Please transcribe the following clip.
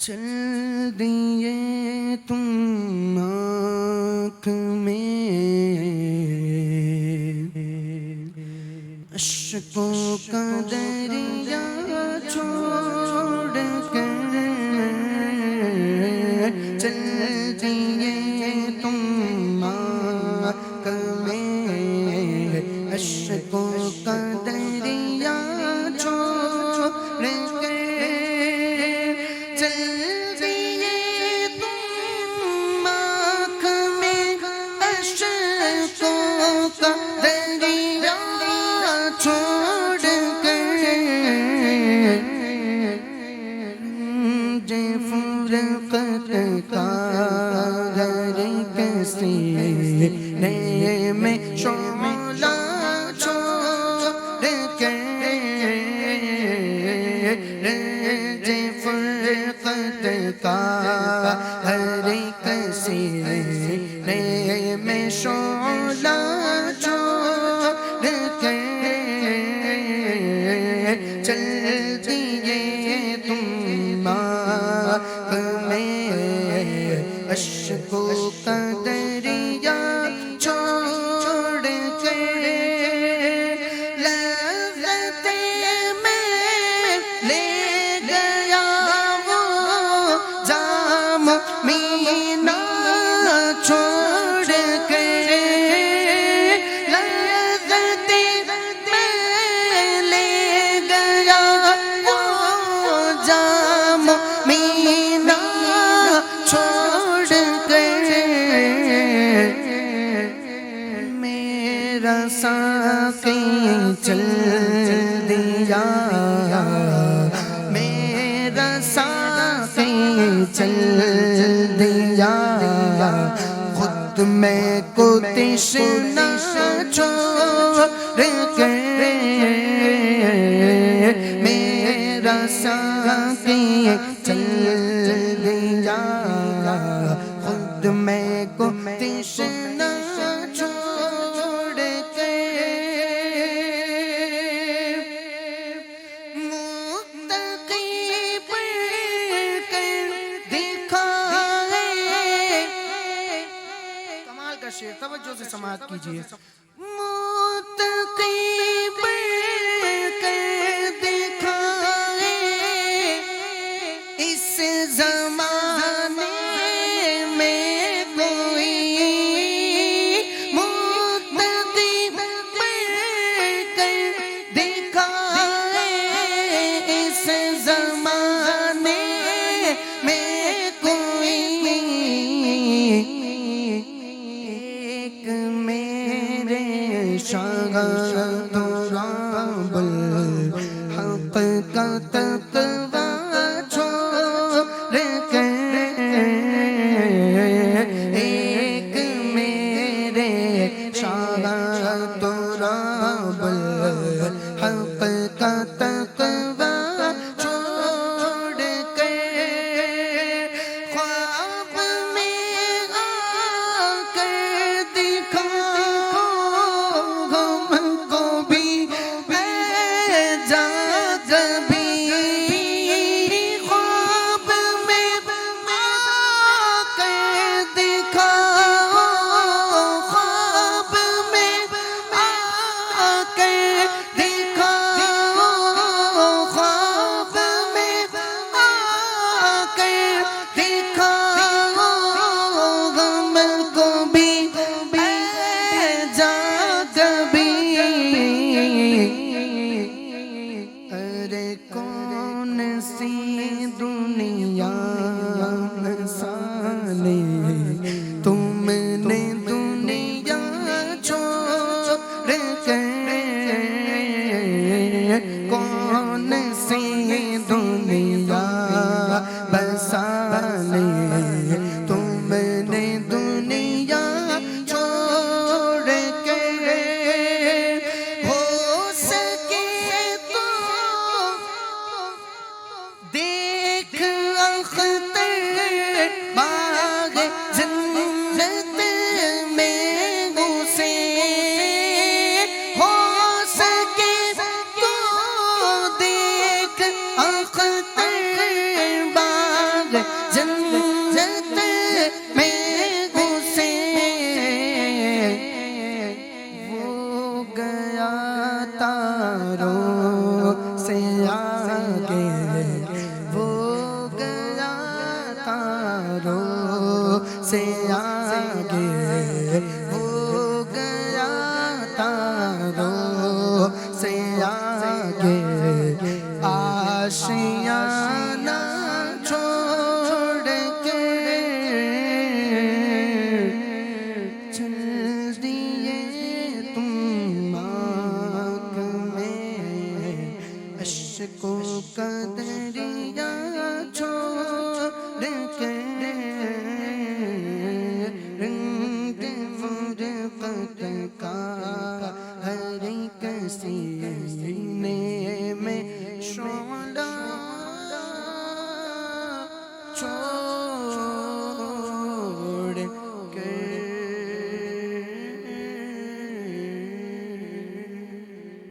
چل دیے تم آنکھ میں اشکوں کا دریا چھوڑ کر، چل دیے تم آنکھ میں اشکوں کا دریا چھوڑ کر، چل دیے تم آنکھ میں اشکوں کا دریا چھوڑ کر، رنج فرقت کا گھر کسینے میں شعلہ چھوڑ کر، رنج فرقت کا ہر کسینے میں شعلہ چھوڑ کر، چل دیے تم آنکھ میں اشکوں کا دریا چھوڑ کر، لذت میں لے گیا وہ جام مینا چھوڑ کر، لذت میں لے گیا وہ جام مینا چھوڑ کر، میرا ساقی چل دیا، میرا ساقی چل دیا، خود میں کو تشنا چھوڑ کر، میرا ساقی چل دیا، خود میں کو تشنا چھوڑ کر، متقی بن کر دکھائے، کمال کا شعر، توجہ سے سماعت کیجئے، متقی بن کر دکھائے اس زمانے میں کوئی، متقی بن کر دکھائے اس زمانے میں کوئی، ایک میرے شاہ رب الحق کا تقویٰ چھوڑ کر، جنت میں گھسے وہ گیا تاروں سے آگے وہ گیا تاروں سے آگے وہ گیا تاروں سے آگے آشیانہ چھوڑ کے چل دیے تم آنکھ میں اشکوں کا دریا چھوڑ کے رنگ فرقت کا ہر ایک سینے میں شعلہ چھوڑ